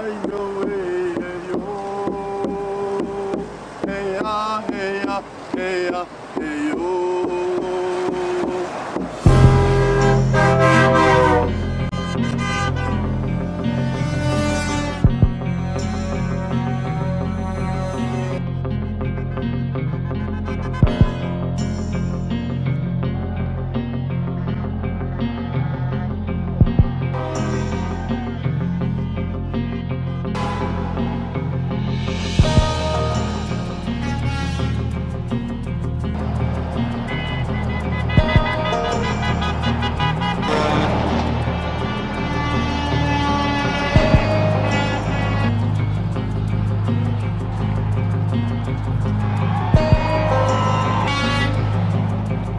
yo, hey ya, hey ya, hey ya, hey yo.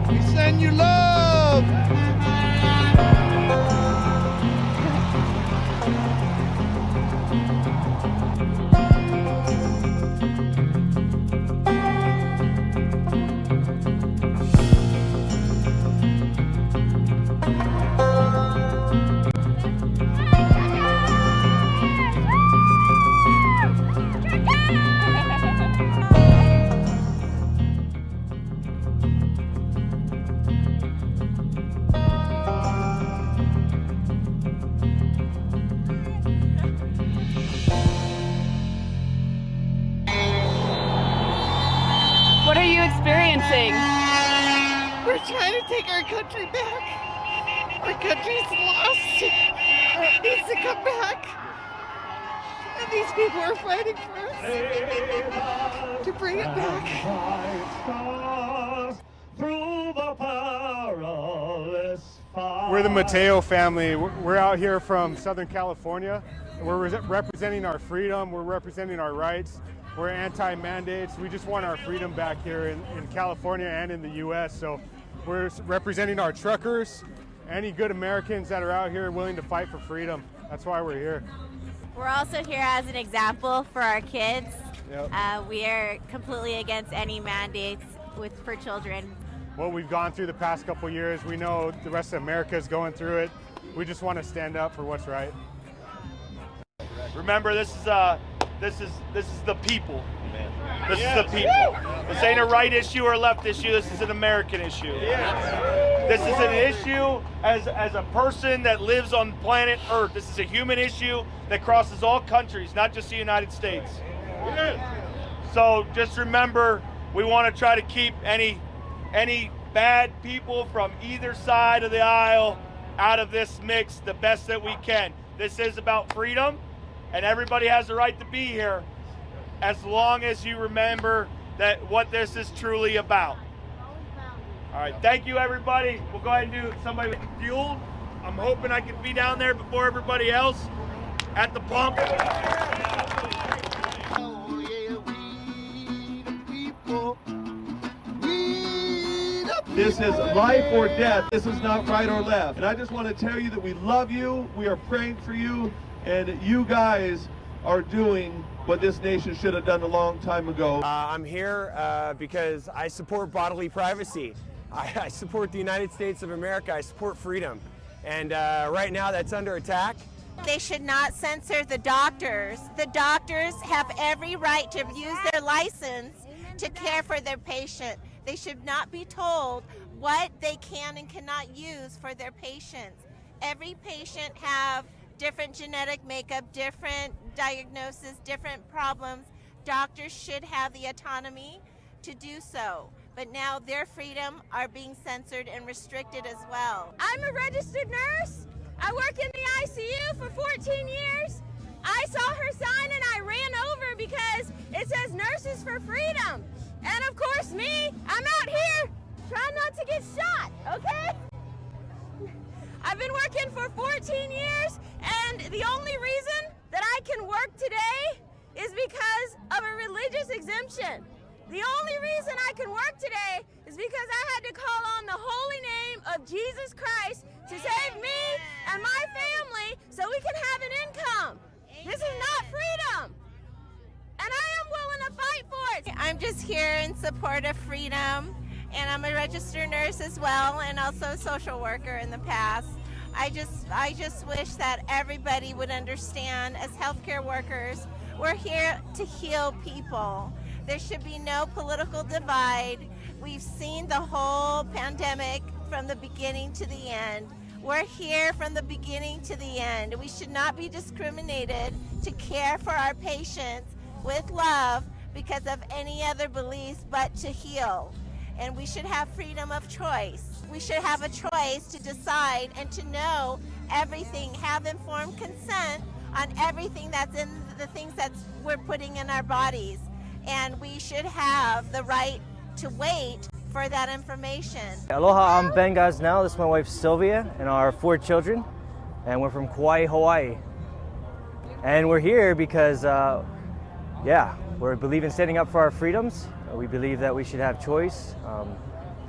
We send you love. What are you experiencing? We're trying to take our country back. Our country's lost. It needs to come back. And these people are fighting for us to bring it back. We're the Mateo family. We're out here from Southern California. We're representing our freedom. We're representing our rights. We're anti-mandates. We just want our freedom back here in California and in the U.S. So we're representing our truckers, any good Americans that are out here willing to fight for freedom. That's why we're here. We're also here as an example for our kids. Yep. We are completely against any mandates for children. What we've gone through the past couple years, we know the rest of America is going through it. We just want to stand up for what's right. Remember, this is the people. This is the people. This ain't a right issue or a left issue. This is an American issue. This is an issue as a person that lives on planet Earth. This is a human issue that crosses all countries, not just the United States. So just remember, we want to try to keep any bad people from either side of the aisle out of this mix the best that we can. This is about freedom, and everybody has the right to be here as long as you remember that what this is truly about. All right, thank you, everybody. We'll go ahead and do somebody with fuel. I'm hoping I can be down there before everybody else at the pump. This is life or death. This is not right or left. And I just want to tell you that we love you. We are praying for you. And you guys are doing what this nation should have done a long time ago. I'm here because I support bodily privacy. I support the United States of America. I support freedom. And right now that's under attack. They should not censor the doctors. The doctors have every right to use their license to care for their patient. They should not be told what they can and cannot use for their patients. Every patient have different genetic makeup, different diagnosis, different problems. Doctors should have the autonomy to do so. But now their freedom are being censored and restricted as well. I'm a registered nurse. I work in the ICU for 14 years. I saw her sign and I ran over because it says Nurses for Freedom. And of course me, I'm out here trying not to get shot, okay? I've been working for 14 years, and the only reason that I can work today is because of a religious exemption. The only reason I can work today is because I had to call on the holy name of Jesus Christ to save me and my family so we can have an income. This is not freedom. And I am willing to fight for it. I'm just here in support of freedom, and I'm a registered nurse as well, and also a social worker in the past. I just wish that everybody would understand, as healthcare workers, we're here to heal people. There should be no political divide. We've seen the whole pandemic from the beginning to the end. We're here from the beginning to the end. We should not be discriminated to care for our patients with love because of any other beliefs but to heal. And we should have freedom of choice. We should have a choice to decide and to know everything, have informed consent on everything that's in the things that we're putting in our bodies. And we should have the right to wait for that information. Aloha, I'm Ben Gosnell. This is my wife Sylvia and our 4 children, and we're from Kauai, Hawaii. And we're here because, we believe in standing up for our freedoms. We believe that we should have choice.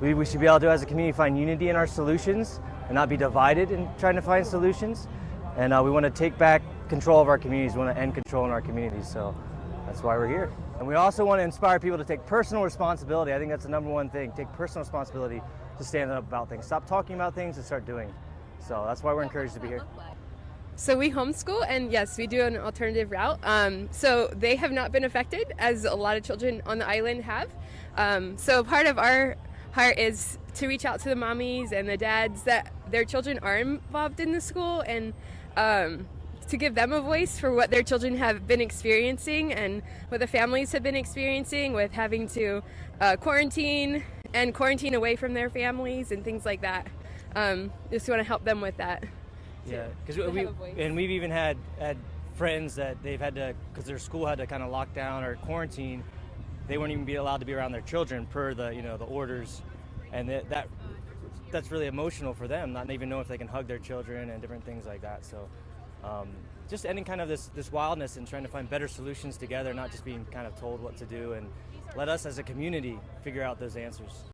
We believe we should be able to, as a community, find unity in our solutions and not be divided in trying to find solutions. And we want to take back control of our communities. We want to end control in our communities. So that's why we're here. And we also want to inspire people to take personal responsibility. I think that's the number one thing. Take personal responsibility to stand up about things. Stop talking about things and start doing. So that's why we're encouraged to be here. So we homeschool, and yes, we do an alternative route. So they have not been affected, as a lot of children on the island have. So part of our heart is to reach out to the mommies and the dads that their children are involved in the school, and to give them a voice for what their children have been experiencing and what the families have been experiencing with having to quarantine away from their families and things like that. Just want to help them with that. Yeah, because we've even had friends that they've had to, because their school had to kind of lock down or quarantine, they wouldn't even be allowed to be around their children per the orders, and that's really emotional for them, not even know if they can hug their children and different things like that. So just ending kind of this wildness and trying to find better solutions together, not just being kind of told what to do, and let us as a community figure out those answers.